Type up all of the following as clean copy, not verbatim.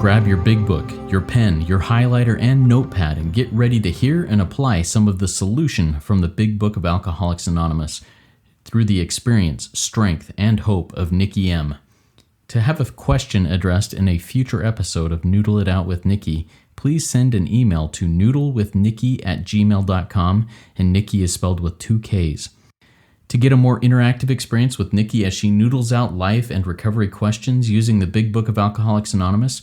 grab your big book, your pen, your highlighter, and notepad and get ready to hear and apply some of the solution from the Big Book of Alcoholics Anonymous through the experience, strength, and hope of Nikki M. To have a question addressed in a future episode of Noodle It Out with Nikki, please send an email to noodlewithnikki@gmail.com, and Nikki is spelled with 2 Ks. To get a more interactive experience with Nikki as she noodles out life and recovery questions using the Big Book of Alcoholics Anonymous,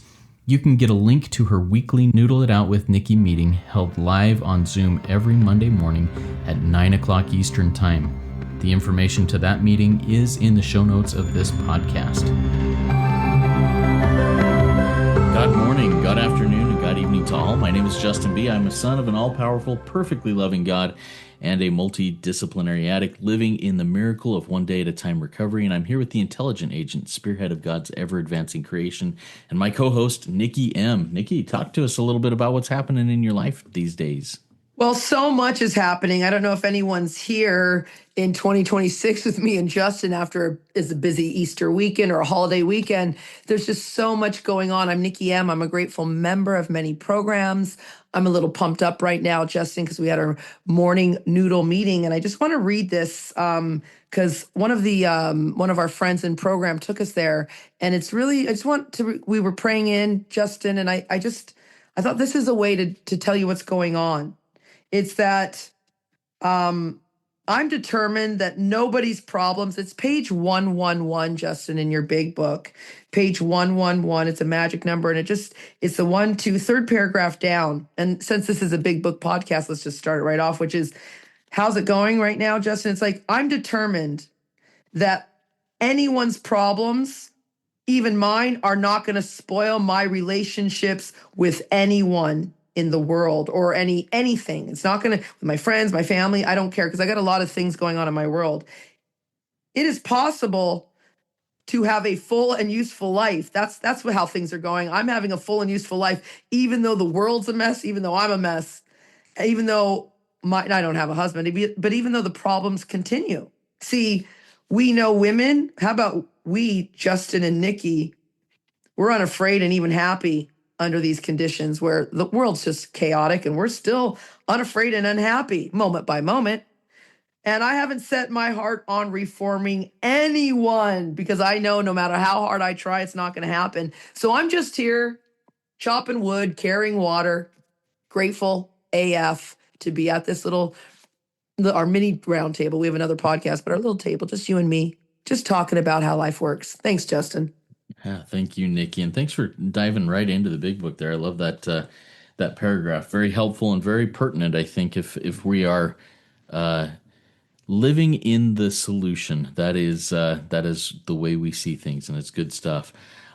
you can get a link to her weekly Noodle It Out with Nikki meeting held live on Zoom every Monday morning at 9 o'clock Eastern Time. The information to that meeting is in the show notes of this podcast. God morning, God afternoon, and God evening to all. My name is Justin B. I'm a son of an all-powerful, perfectly loving God and a multidisciplinary addict living in the miracle of one day at a time recovery. And I'm here with the intelligent agent, spearhead of God's ever-advancing creation, and my co-host, Nikki M. Nikki, talk to us a little bit about what's happening in your life these days. Well, so much is happening. I don't know if anyone's here in 2026 with me and Justin after is a busy Easter weekend or a holiday weekend. There's just so much going on. I'm Nikki M. I'm a grateful member of many programs. I'm a little pumped up right now, Justin, because we had our morning noodle meeting, and I just want to read this because one of our friends in program took us there, and it's really we were praying in, Justin, and I thought this is a way to tell you what's going on. It's that I'm determined that nobody's problems. It's page 111, Justin, in your big book. Page 111. It's a magic number, and it's the third paragraph down. And since this is a big book podcast, let's just start it right off, which is, how's it going right now, Justin? It's like, I'm determined that anyone's problems, even mine, are not going to spoil my relationships with anyone in the world or anything. It's not going to, with my friends, my family, I don't care, because I got a lot of things going on in my world. It is possible to have a full and useful life. That's how things are going. I'm having a full and useful life, even though the world's a mess, even though I'm a mess, even though I don't have a husband, but even though the problems continue. See, we know women, how about we, Justin and Nikki, we're unafraid and even happy under these conditions where the world's just chaotic, and we're still unafraid and unhappy moment by moment. And I haven't set my heart on reforming anyone, because I know no matter how hard I try, it's not going to happen. So I'm just here chopping wood, carrying water, grateful AF to be at this our mini round table. We have another podcast, but our little table, just you and me, just talking about how life works. Thanks, Justin. Yeah, thank you, Nikki, and thanks for diving right into the big book there. I love that paragraph. Very helpful and very pertinent, I think, if we are living in the solution. That is the way we see things, and it's good stuff.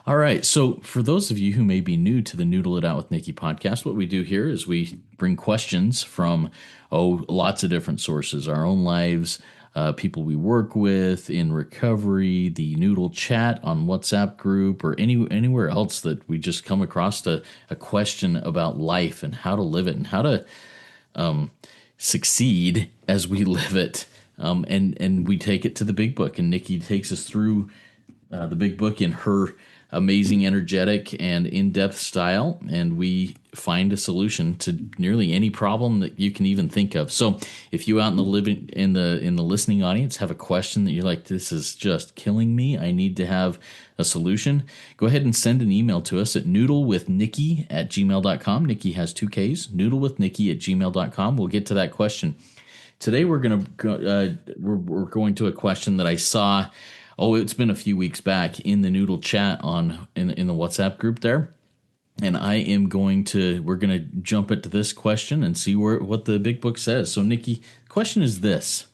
All right, so for those of you who may be new to the Noodle It Out with Nikki podcast, what we do here is we bring questions from lots of different sources, our own lives, people we work with in recovery, the Noodle chat on WhatsApp group, or anywhere else that we just come across a question about life and how to live it and how to succeed as we live it. And we take it to the big book, and Nikki takes us through the big book in her amazing, energetic, and in-depth style, and we find a solution to nearly any problem that you can even think of. So, if you out in the listening audience have a question that you're like, this is just killing me, I need to have a solution, go ahead and send an email to us at noodlewithnikki@gmail.com. Nikki has 2 Ks. Noodlewithnikki@gmail.com. We'll get to that question. Today we're going to a question that I saw. It's been a few weeks back in the Noodle chat in the WhatsApp group there. And we're going to jump into this question and see what the big book says. So, Nikki, the question is this: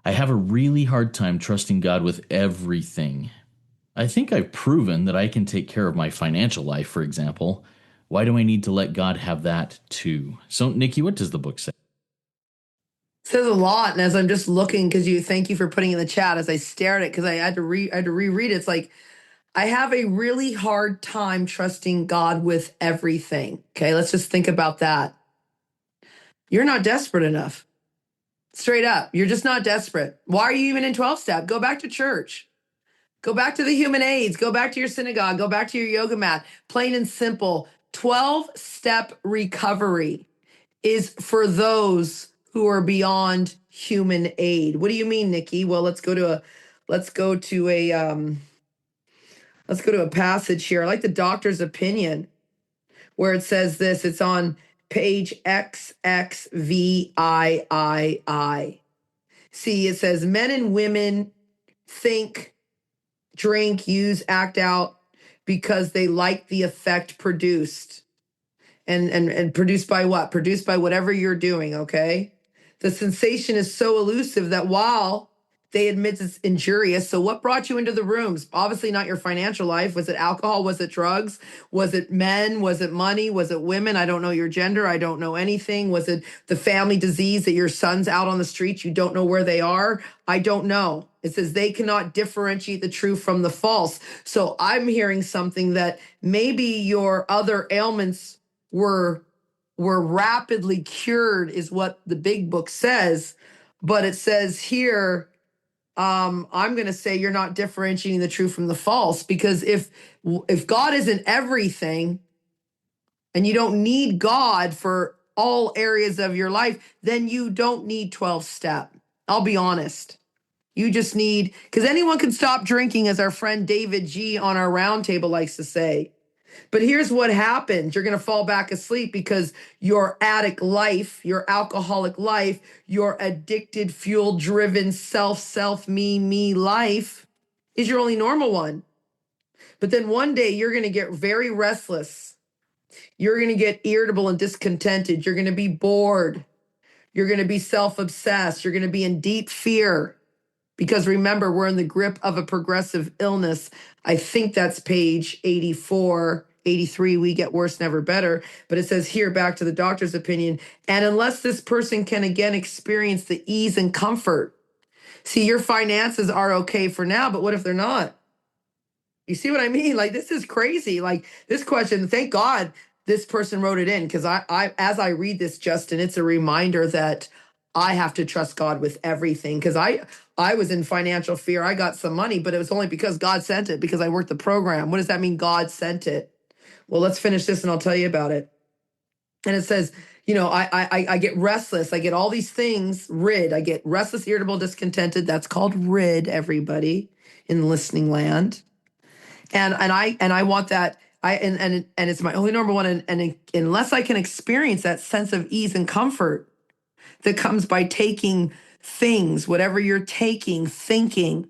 I have a really hard time trusting God with everything. I think I've proven that I can take care of my financial life, for example. Why do I need to let God have that too? So, Nikki, what does the book say? Says a lot, and as I'm just looking, thank you for putting in the chat as I stare at it, because I had to reread it. It's like, I have a really hard time trusting God with everything. Okay, let's just think about that. You're not desperate enough. Straight up, you're just not desperate. Why are you even in 12-step? Go back to church. Go back to the human aids. Go back to your synagogue. Go back to your yoga mat. Plain and simple. 12-step recovery is for those who are beyond human aid. What do you mean, Nikki? Well, let's go to a passage here. I like the doctor's opinion where it says this. It's on page XXVIII. See, it says men and women think, drink, use, act out because they like the effect produced. And produced by what? Produced by whatever you're doing, okay? The sensation is so elusive that while they admit it's injurious, so what brought you into the rooms? Obviously not your financial life. Was it alcohol? Was it drugs? Was it men? Was it money? Was it women? I don't know your gender. I don't know anything. Was it the family disease that your son's out on the streets? You don't know where they are? I don't know. It says they cannot differentiate the true from the false. So I'm hearing something that maybe your other ailments were rapidly cured is what the big book says, but it says here, I'm going to say you're not differentiating the true from the false, because if God isn't everything and you don't need God for all areas of your life, then you don't need 12 step. I'll be honest. You just need, because anyone can stop drinking, as our friend David G on our roundtable likes to say. But here's what happens. You're going to fall back asleep because your addict life, your alcoholic life, your addicted, fuel-driven, me life is your only normal one. But then one day you're going to get very restless. You're going to get irritable and discontented. You're going to be bored. You're going to be self-obsessed. You're going to be in deep fear. Because remember, we're in the grip of a progressive illness. I think that's page 84, 83. We get worse, never better. But it says here, back to the doctor's opinion, and unless this person can again experience the ease and comfort. See, your finances are okay for now, but what if they're not? You see what I mean? Like, this is crazy. Like, this question, thank God this person wrote it in, because I as I read this, Justin, it's a reminder that I have to trust God with everything, because I was in financial fear. I got some money, but it was only because God sent it, because I worked the program. What does that mean? God sent it. Well, let's finish this and I'll tell you about it. And it says, I get restless. I get all these things, rid. I get restless, irritable, discontented. That's called rid, everybody in listening land. And I want that. And it's my only number one. And unless I can experience that sense of ease and comfort that comes by taking things, whatever you're taking, thinking,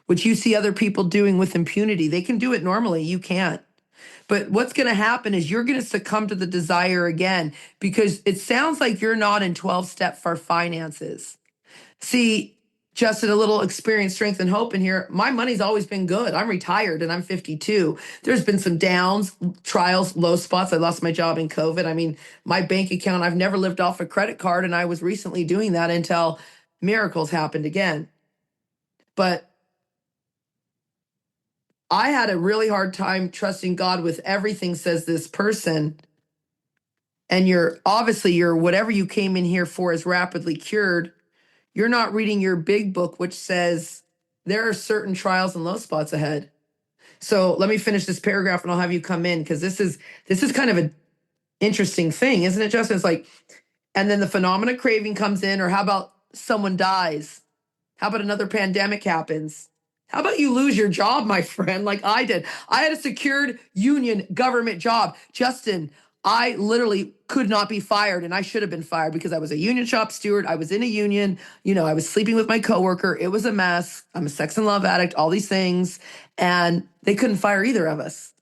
which you see other people doing with impunity. They can do it normally. You can't. But what's going to happen is you're going to succumb to the desire again, because it sounds like you're not in 12-step for finances. See, Justin, a little experience, strength, and hope in here. My money's always been good. I'm retired and I'm 52. There's been some downs, trials, low spots. I lost my job in COVID. I mean, my bank account, I've never lived off a credit card, and I was recently doing that until miracles happened again. But I had a really hard time trusting God with everything, says this person. And you're whatever you came in here for is rapidly cured. You're not reading your big book, which says there are certain trials and low spots ahead. So let me finish this paragraph and I'll have you come in, because this is kind of an interesting thing, isn't it, Justin? It's like, and then the phenomena craving comes in, or how about someone dies? How about another pandemic happens? How about you lose your job, my friend, like I did? I had a secured union government job. Justin, I literally could not be fired, and I should have been fired because I was a union shop steward. I was in a union. I was sleeping with my coworker. It was a mess. I'm a sex and love addict, all these things, and they couldn't fire either of us.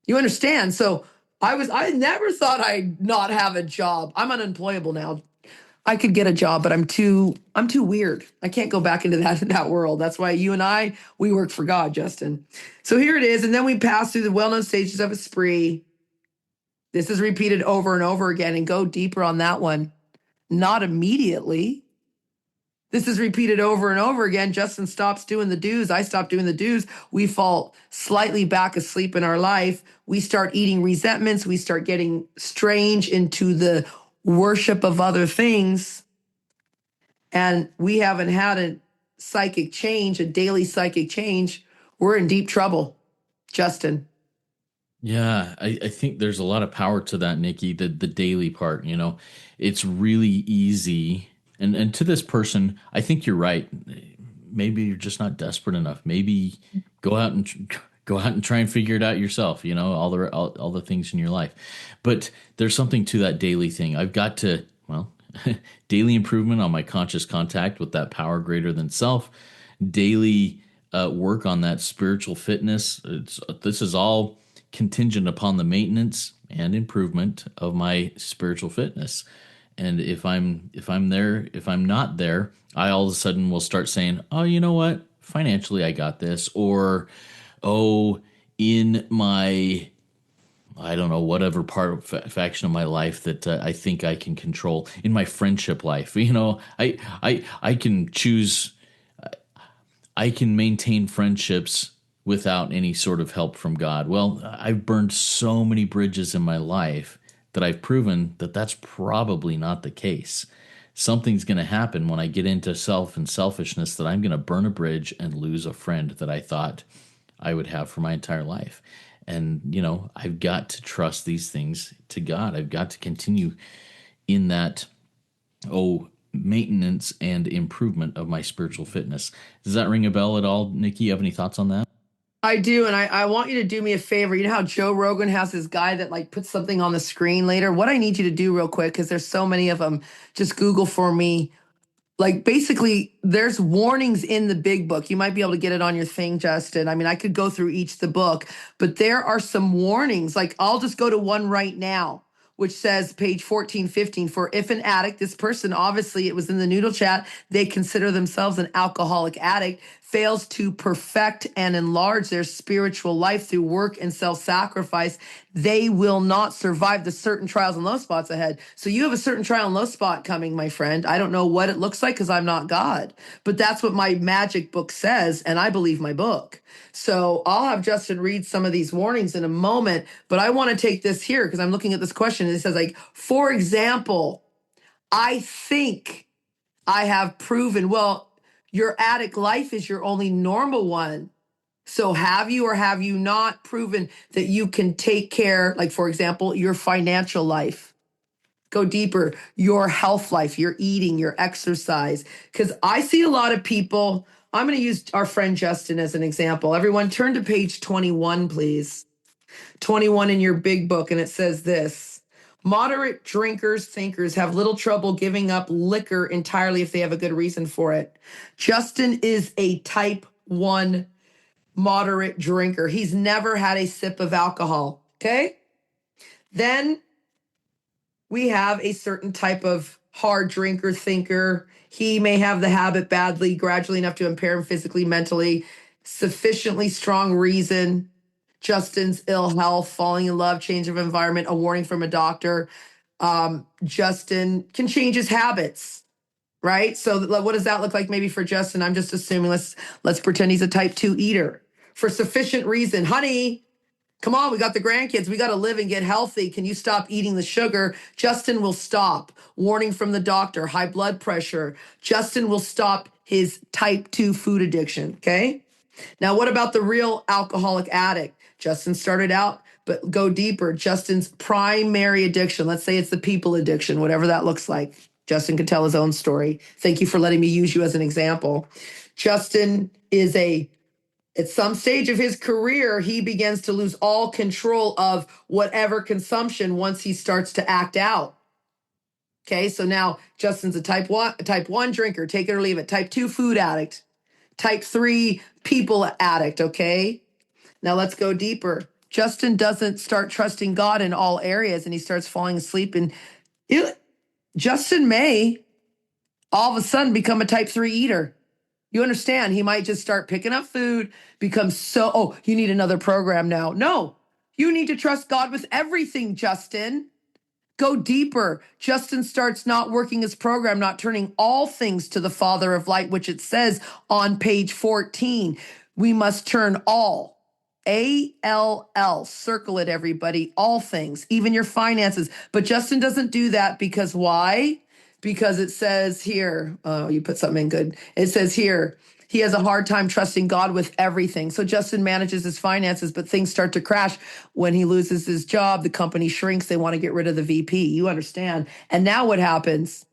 You understand? So I never thought I'd not have a job. I'm unemployable now. I could get a job, but I'm too weird. I can't go back into that world. That's why you and we work for God, Justin. So here it is. And then we pass through the well-known stages of a spree. This is repeated over and over again, and go deeper on that one. Not immediately. This is repeated over and over again. Justin stops doing the do's. I stop doing the do's. We fall slightly back asleep in our life. We start eating resentments. We start getting strange into the worship of other things. And we haven't had a psychic change, a daily psychic change, we're in deep trouble, Justin. Yeah, I think there's a lot of power to that, Nikki, the daily part, it's really easy. And to this person, I think you're right. Maybe you're just not desperate enough. Maybe go out and go out and try and figure it out yourself, all the things in your life. But there's something to that daily thing. I've got to, well, daily improvement on my conscious contact with that power greater than self, daily work on that spiritual fitness. This is all contingent upon the maintenance and improvement of my spiritual fitness. And if I'm there, if I'm not there, I all of a sudden will start saying, "Oh, you know what? Financially, I got this," or, "Oh, in my, I don't know, whatever part of faction of my life that I think I can control, in my friendship life, I can choose, I can maintain friendships without any sort of help from God." Well, I've burned so many bridges in my life that I've proven that that's probably not the case. Something's going to happen when I get into self and selfishness, that I'm going to burn a bridge and lose a friend that I thought I would have for my entire life. And, I've got to trust these things to God. I've got to continue in that, maintenance and improvement of my spiritual fitness. Does that ring a bell at all, Nikki? You have any thoughts on that? I do, and I want you to do me a favor. You know how Joe Rogan has this guy that like puts something on the screen later? What I need you to do real quick, because there's so many of them, just Google for me. Like basically, there's warnings in the big book. You might be able to get it on your thing, Justin. I mean, I could go through each the book, but there are some warnings. Like I'll just go to one right now, which says page 14, 15, for if an addict, this person, obviously it was in the Noodle chat, they consider themselves an alcoholic addict, fails to perfect and enlarge their spiritual life through work and self-sacrifice, they will not survive the certain trials and low spots ahead. So you have a certain trial and low spot coming, my friend. I don't know what it looks like because I'm not God, but that's what my magic book says, and I believe my book. So I'll have Justin read some of these warnings in a moment, but I want to take this here because I'm looking at this question and it says, like, for example, I think I have proven, well, your addict life is your only normal one. So have you or have you not proven that you can take care, like, for example, your financial life? Go deeper, your health life, your eating, your exercise. Because I see a lot of people, I'm going to use our friend Justin as an example. Everyone turn to page 21, please. 21 in your big book, and it says this. Moderate drinkers, thinkers have little trouble giving up liquor entirely if they have a good reason for it. Justin is a type 1 moderate drinker. He's never had a sip of alcohol, okay? Then we have a certain type of hard drinker, thinker. He may have the habit badly, gradually enough to impair him physically, mentally, sufficiently strong reason. Justin's ill health, falling in love, change of environment, a warning from a doctor. Justin can change his habits, right? So what does that look like maybe for Justin? I'm just assuming, let's pretend he's a type 2 eater. For sufficient reason, honey, come on, we got the grandkids. We got to live and get healthy. Can you stop eating the sugar? Justin will stop. Warning from the doctor, high blood pressure. Justin will stop his type 2 food addiction, okay? Now, what about the real alcoholic addict? Justin started out, but go deeper. Justin's primary addiction, let's say it's the people addiction, whatever that looks like. Justin can tell his own story. Thank you for letting me use you as an example. Justin is at some stage of his career, he begins to lose all control of whatever consumption once he starts to act out. Okay, so now Justin's a type 1 drinker, take it or leave it. Type 2 food addict. Type 3 people addict, okay? Now let's go deeper. Justin doesn't start trusting God in all areas and he starts falling asleep. And Justin may all of a sudden become a type 3 eater. You understand? He might just start picking up food, become you need another program now. No, you need to trust God with everything, Justin. Go deeper. Justin starts not working his program, not turning all things to the Father of light, which it says on page 14. We must turn all. ALL, circle it, everybody, all things, even your finances. But Justin doesn't do that because why? Because it says here, you put something in good. It says here, He has a hard time trusting God with everything. So Justin manages his finances, but things start to crash when he loses his job. The company shrinks. They want to get rid of the VP. You understand? And now what happens?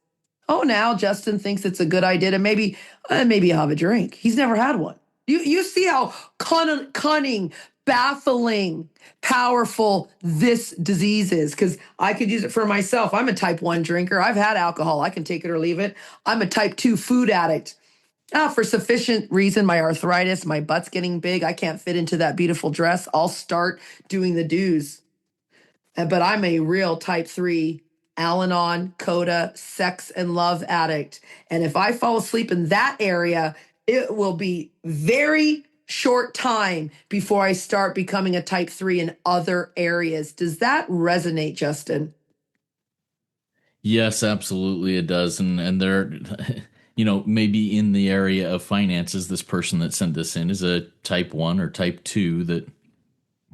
Oh, now Justin thinks it's a good idea to maybe have a drink. He's never had one. You see how cunning, baffling, powerful this disease is, because I could use it for myself. I'm a type 1 drinker. I've had alcohol. I can take it or leave it. I'm a type 2 food addict. For sufficient reason, my arthritis, my butt's getting big. I can't fit into that beautiful dress. I'll start doing the do's. But I'm a real type 3 Al-Anon, Coda, sex and love addict. And if I fall asleep in that area, it will be very short time before I start becoming a type 3 in other areas. Does that resonate, Justin? Yes, absolutely it does. And there, maybe in the area of finances, this person that sent this in is a type 1 or type 2 that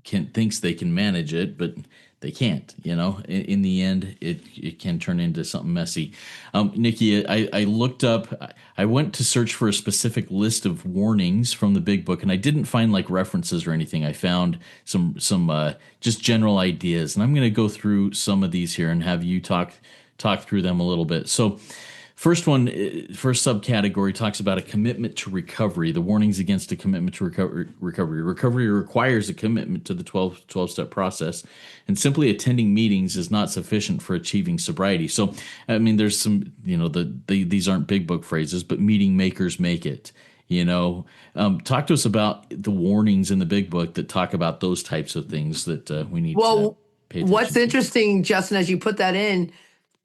thinks they can manage it, but they can't. In the end, it can turn into something messy. Nikki, I looked up, I went to search for a specific list of warnings from the big book, and I didn't find like references or anything. I found some just general ideas, and I'm going to go through some of these here and have you talk through them a little bit. So first one, first subcategory talks about a commitment to recovery. The warnings against a commitment to recovery. Recovery requires a commitment to the 12-step process, and simply attending meetings is not sufficient for achieving sobriety. So, I mean, there's some, these aren't big book phrases, but meeting makers make it. Talk to us about the warnings in the big book that talk about those types of things that we need to pay attention what's to. Interesting, Justin, as you put that in,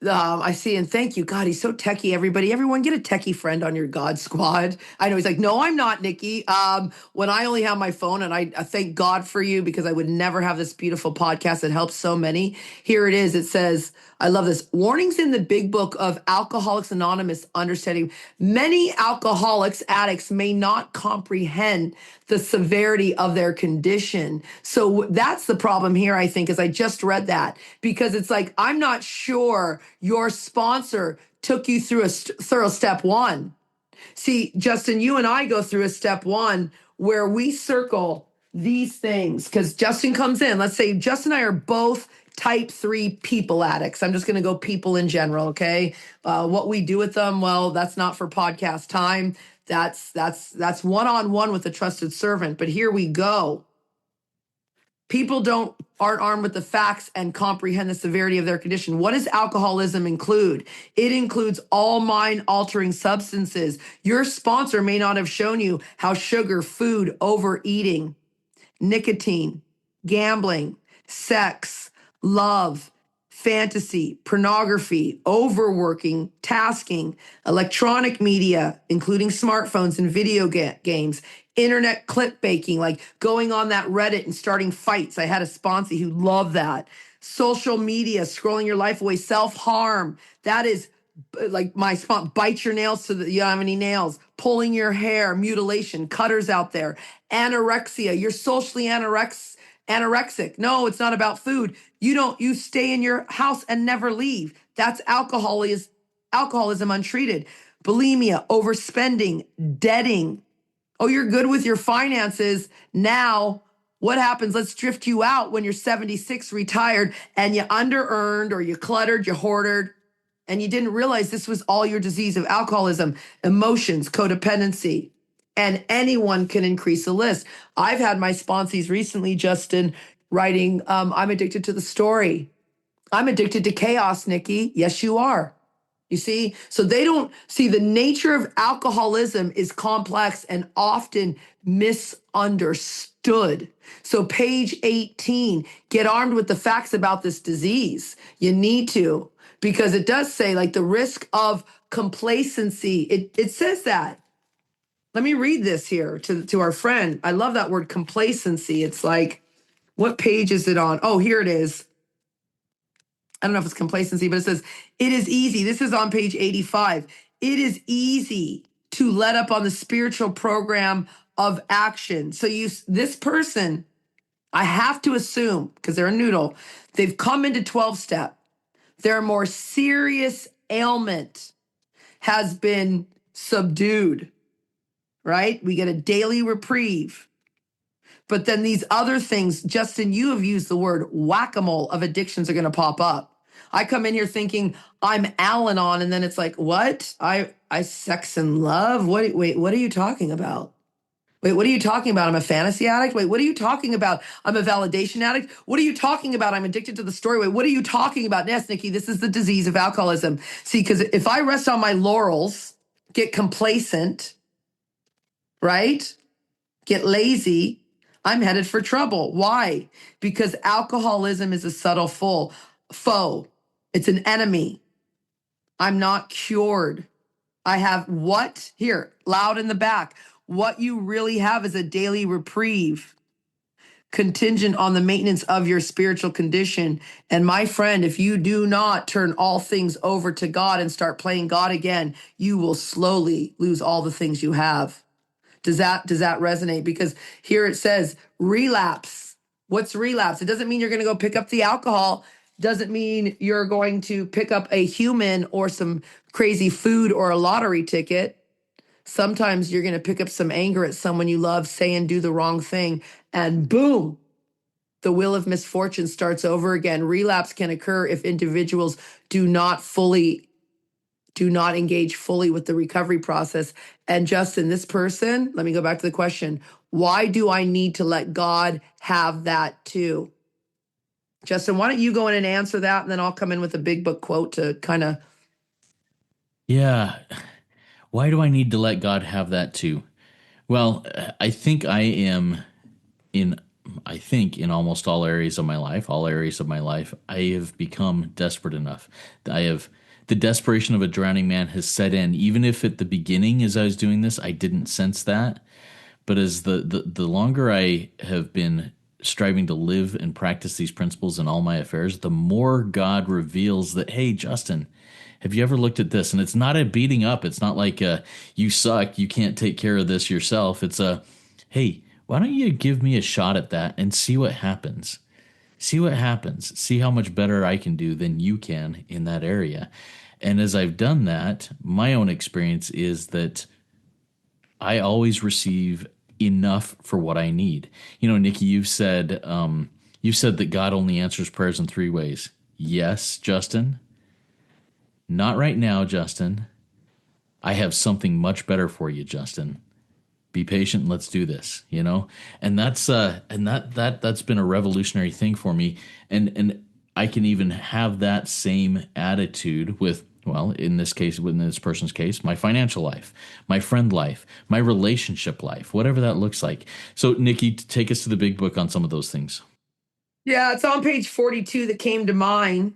I see, and thank you. God, he's so techie. Everyone get a techie friend on your God squad. I know he's like, no, I'm not, Nikki. When I only have my phone, and I thank God for you, because I would never have this beautiful podcast that helps so many. Here it is. It says, I love this. Warnings in the big book of Alcoholics Anonymous understanding. Many alcoholics, addicts may not comprehend the severity of their condition. So that's the problem here, I think, is I just read that, because it's like, I'm not sure your sponsor took you through a thorough step 1. See, Justin, you and I go through a step 1 where we circle these things, because Justin comes in. Let's say Justin and I are both type 3 people addicts. I'm just going to go people in general. Okay. What we do with them, well, that's not for podcast time. That's one-on-one with a trusted servant. But here we go. People aren't armed with the facts and comprehend the severity of their condition. What does alcoholism include? It includes all mind-altering substances. Your sponsor may not have shown you how sugar, food, overeating, nicotine, gambling, sex, love, fantasy, pornography, overworking, tasking, electronic media, including smartphones and video games, internet clip baking, like going on that Reddit and starting fights. I had a sponsee who loved that. Social media, scrolling your life away, self-harm. That is like my spot, bite your nails so that you don't have any nails, pulling your hair, mutilation, cutters out there, anorexia. You're socially anorexic. No, it's not about food. You stay in your house and never leave. That's alcoholism untreated. Bulimia, overspending, debting. Oh, you're good with your finances. Now, what happens? Let's drift you out when you're 76, retired, and you under-earned, or you cluttered, you hoarded, and you didn't realize this was all your disease of alcoholism, emotions, codependency. And anyone can increase the list. I've had my sponsees recently, Justin, writing, I'm addicted to the story. I'm addicted to chaos, Nikki. Yes, you are. You see? So they don't see the nature of alcoholism is complex and often misunderstood. So page 18, get armed with the facts about this disease. You need to, because it does say like the risk of complacency. It says that. Let me read this here to our friend. I love that word complacency. It's like, what page is it on? Oh, here it is. I don't know if it's complacency, but it says, it is easy. This is on page 85. It is easy to let up on the spiritual program of action. So this person, I have to assume, because they're a noodle, they've come into 12-step. Their more serious ailment has been subdued. right? We get a daily reprieve. But then these other things, Justin, you have used the word whack-a-mole of addictions are going to pop up. I come in here thinking I'm Al-Anon, and then it's like, what? I sex and love? Wait, what are you talking about? Wait, what are you talking about? I'm a fantasy addict? Wait, what are you talking about? I'm a validation addict? What are you talking about? I'm addicted to the story. Wait, what are you talking about? Yes, Nikki, this is the disease of alcoholism. See, because if I rest on my laurels, get complacent, right? Get lazy, I'm headed for trouble. Why? Because alcoholism is a subtle foe. It's an enemy. I'm not cured. I have what? Here, loud in the back. What you really have is a daily reprieve contingent on the maintenance of your spiritual condition. And my friend, if you do not turn all things over to God and start playing God again, you will slowly lose all the things you have. Does that resonate? Because here it says relapse. What's relapse? It doesn't mean you're going to go pick up the alcohol. Doesn't mean you're going to pick up a human or some crazy food or a lottery ticket. Sometimes you're going to pick up some anger at someone you love, say and do the wrong thing, and boom, the wheel of misfortune starts over again. Relapse can occur if individuals do not engage fully with the recovery process. And Justin, this person, let me go back to the question. Why do I need to let God have that too? Justin, why don't you go in and answer that? And then I'll come in with a big book quote to kind of. Yeah. Why do I need to let God have that too? Well, I think in I think in almost all areas of my life, I have become desperate enough. The desperation of a drowning man has set in. Even if at the beginning, as I was doing this, I didn't sense that. But as the longer I have been striving to live and practice these principles in all my affairs, the more God reveals that, hey, Justin, have you ever looked at this? And it's not a beating up. It's not like you suck, you can't take care of this yourself. It's a, hey, why don't you give me a shot at that and see what happens? See what happens. See how much better I can do than you can in that area. And as I've done that, my own experience is that I always receive enough for what I need. You know, Nikki, you said that God only answers prayers in three ways. Yes, Justin. Not right now, Justin. I have something much better for you, Justin. Be patient and let's do this, you know? And that's been a revolutionary thing for me. And I can even have that same attitude with, well, in this case, in this person's case, my financial life, my friend life, my relationship life, whatever that looks like. So, Nikki, take us to the big book on some of those things. Yeah, it's on page 42 that came to mind.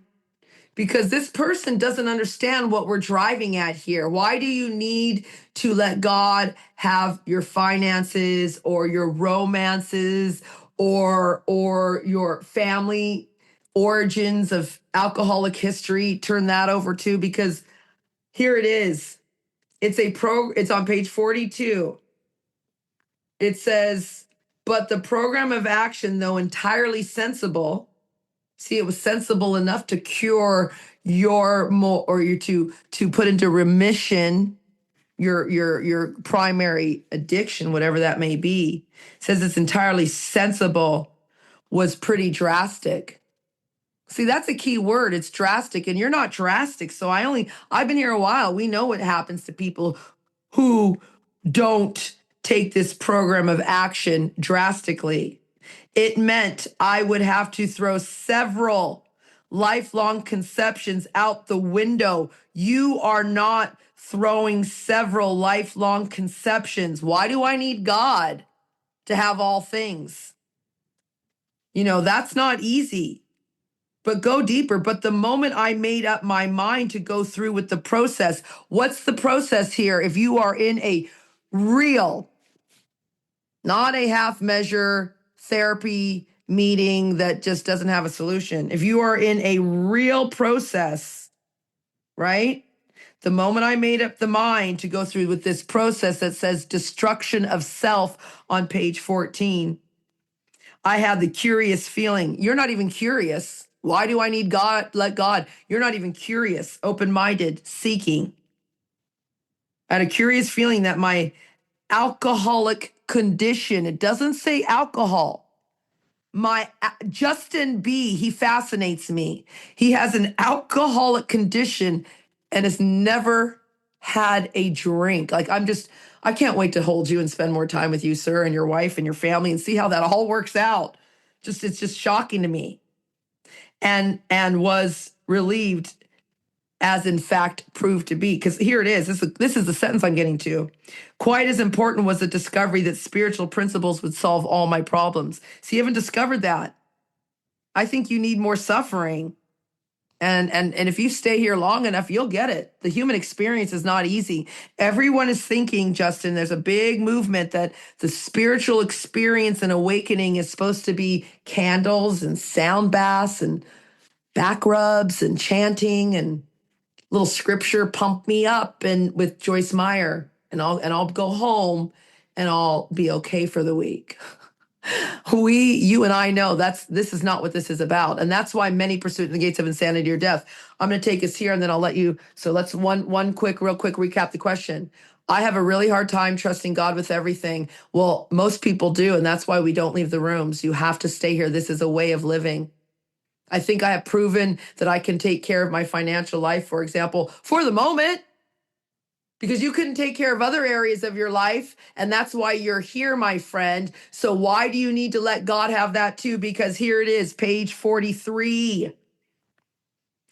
Because this person doesn't understand what we're driving at here. Why do you need to let God have your finances or your romances or your family origins of alcoholic history? Turn that over too, because here it is. It's on page 42. It says, but the program of action, though entirely sensible. See, it was sensible enough to cure to put into remission your primary addiction, whatever that may be. It says it's entirely sensible, was pretty drastic. See, that's a key word. It's drastic, and you're not drastic. So I've been here a while. We know what happens to people who don't take this program of action drastically. It meant I would have to throw several lifelong conceptions out the window. You are not throwing several lifelong conceptions. Why do I need God to have all things? You know, that's not easy, but go deeper. But the moment I made up my mind to go through with the process, what's the process here? If you are in a real, not a half measure therapy meeting that just doesn't have a solution. If you are in a real process, right? The moment I made up the mind to go through with this process that says destruction of self on page 14, I had the curious feeling. You're not even curious. Why do I need God? Let God. You're not even curious, open-minded, seeking. I had a curious feeling that my alcoholic condition. It doesn't say alcohol. My Justin B, he fascinates me. He has an alcoholic condition and has never had a drink. Like I can't wait to hold you and spend more time with you, sir, and your wife and your family and see how that all works out. It's just shocking to me. And was relieved as in fact proved to be. Because here it is. This is the sentence I'm getting to. Quite as important was the discovery that spiritual principles would solve all my problems. So you haven't discovered that. I think you need more suffering. And if you stay here long enough, you'll get it. The human experience is not easy. Everyone is thinking, Justin, there's a big movement that the spiritual experience and awakening is supposed to be candles and sound baths and back rubs and chanting and little scripture pump me up and with Joyce Meyer, and I'll go home and I'll be okay for the week. You and I know this is not what this is about. And that's why many pursue the gates of insanity or death. I'm going to take us here and then I'll let you. So let's real quick recap the question. I have a really hard time trusting God with everything. Well, most people do. And that's why we don't leave the rooms. You have to stay here. This is a way of living. I think I have proven that I can take care of my financial life, for example, for the moment, because you couldn't take care of other areas of your life. And that's why you're here, my friend. So why do you need to let God have that too? Because here it is, page 43.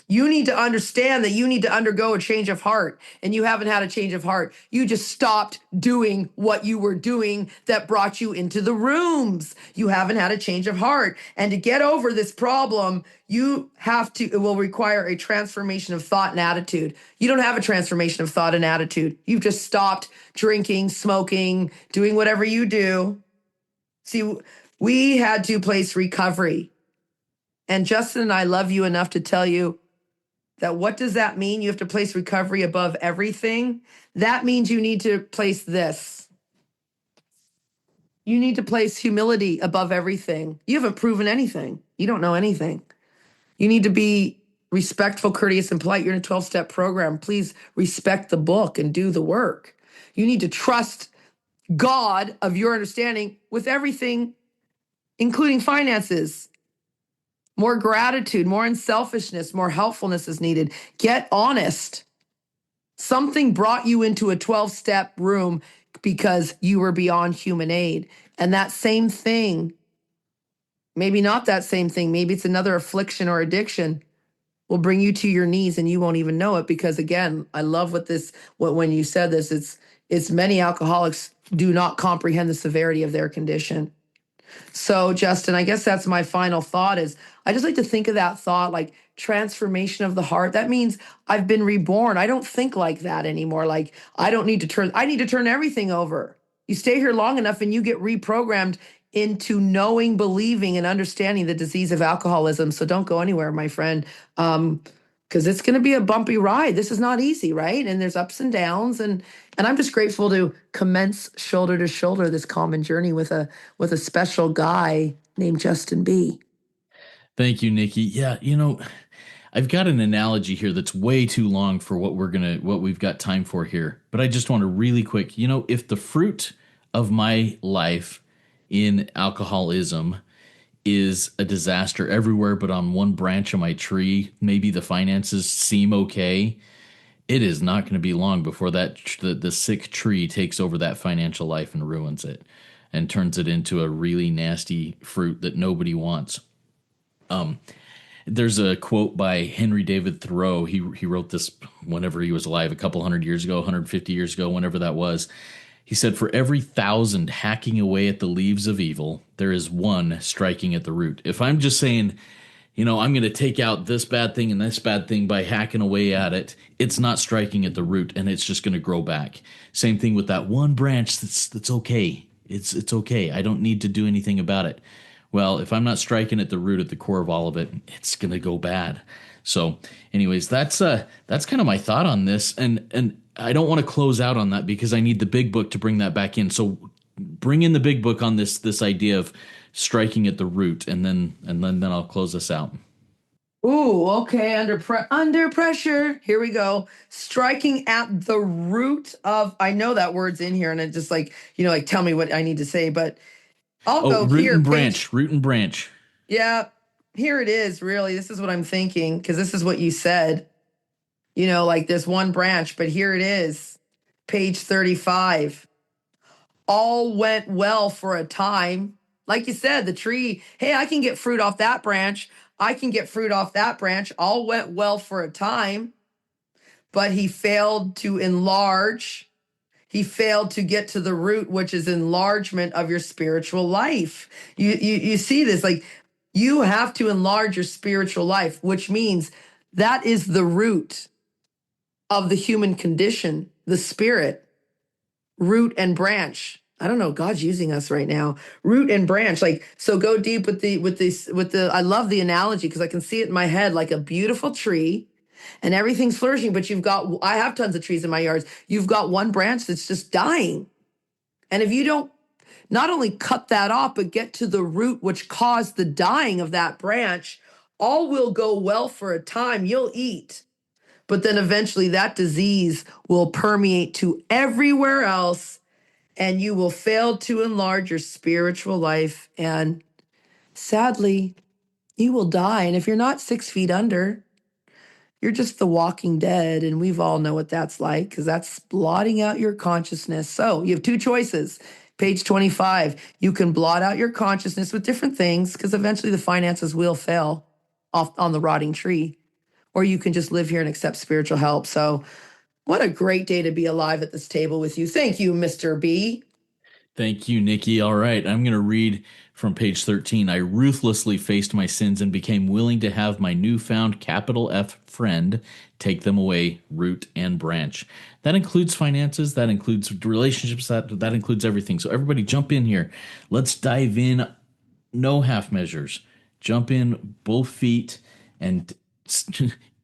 You need to understand that you need to undergo a change of heart, and you haven't had a change of heart. You just stopped doing what you were doing that brought you into the rooms. You haven't had a change of heart. And to get over this problem, it will require a transformation of thought and attitude. You don't have a transformation of thought and attitude. You've just stopped drinking, smoking, doing whatever you do. See, we had to place recovery. And Justin and I love you enough to tell you that what does that mean? You have to place recovery above everything. That means you need to place this. You need to place humility above everything. You haven't proven anything. You don't know anything. You need to be respectful, courteous, and polite. You're in a 12-step program. Please respect the book and do the work. You need to trust God of your understanding with everything, including finances. More gratitude, more unselfishness, more helpfulness is needed. Get honest. Something brought you into a 12-step room because you were beyond human aid. And that same thing, maybe not that same thing, maybe it's another affliction or addiction, will bring you to your knees and you won't even know it. Because again, I love when you said this, it's many alcoholics do not comprehend the severity of their condition. So, Justin, I guess that's my final thought is I just like to think of that thought like transformation of the heart. That means I've been reborn. I don't think like that anymore. Like I need to turn everything over. You stay here long enough and you get reprogrammed into knowing, believing, and understanding the disease of alcoholism. So don't go anywhere, my friend, because it's going to be a bumpy ride. This is not easy, right? And there's ups and downs, and I'm just grateful to commence shoulder to shoulder this common journey with a special guy named Justin B. Thank you, Nikki. Yeah, I've got an analogy here that's way too long for what we've got time for here. But I just want to really quick, if the fruit of my life in alcoholism is a disaster everywhere, but on one branch of my tree, maybe the finances seem okay. It is not going to be long before the sick tree takes over that financial life and ruins it and turns it into a really nasty fruit that nobody wants. There's a quote by Henry David Thoreau. He wrote this whenever he was alive, a couple 100 years ago, 150 years ago, whenever that was. He said, "For every 1,000 hacking away at the leaves of evil, there is one striking at the root." If I'm just saying, I'm going to take out this bad thing and this bad thing by hacking away at it, it's not striking at the root, and it's just going to grow back. Same thing with that one branch that's okay. It's okay. I don't need to do anything about it. Well, if I'm not striking at the root, at the core of all of it, it's going to go bad. So anyways, that's kind of my thought on this. And I don't want to close out on that because I need the big book to bring that back in. So bring in the big book on this idea of striking at the root, and then I'll close this out. Ooh, okay. Under pressure. Here we go. Striking at the root of. I know that word's in here, and it just like like tell me what I need to say. But I'll Oh, go here. Page. root and branch. Yeah, here it is. Really, this is what I'm thinking because this is what you said. Like there's one branch, but here it is. Page 35. All went well for a time. Like you said, the tree, hey, I can get fruit off that branch. I can get fruit off that branch. All went well for a time, but he failed to enlarge. He failed to get to the root, which is enlargement of your spiritual life. You see this, like you have to enlarge your spiritual life, which means that is the root of the human condition, the spirit, root and branch. I don't know. God's using us right now. Root and branch. Like, so go deep with the, I love the analogy because I can see it in my head like a beautiful tree and everything's flourishing, but I have tons of trees in my yards. You've got one branch that's just dying. And if you don't not only cut that off, but get to the root which caused the dying of that branch, all will go well for a time. You'll eat. But then eventually that disease will permeate to everywhere else and you will fail to enlarge your spiritual life. And sadly, you will die. And if you're not 6 feet under, you're just the walking dead. And we've all know what that's like because that's blotting out your consciousness. So you have two choices. Page 25, you can blot out your consciousness with different things because eventually the finances will fail off on the rotting tree. Or you can just live here and accept spiritual help. So what a great day to be alive at this table with you. Thank you, Mr. B. Thank you, Nikki. All right, I'm going to read from page 13. I ruthlessly faced my sins and became willing to have my newfound capital F friend take them away, root and branch. That includes finances, that includes relationships, that includes everything. So everybody jump in here. Let's dive in. No half measures. Jump in both feet and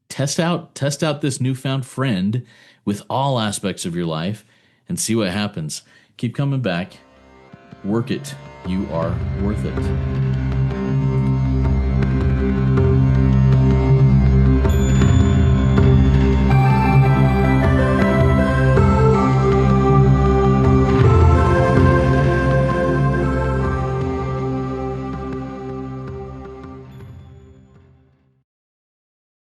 test out this newfound friend with all aspects of your life and see what happens. Keep coming back. Work it. You are worth it.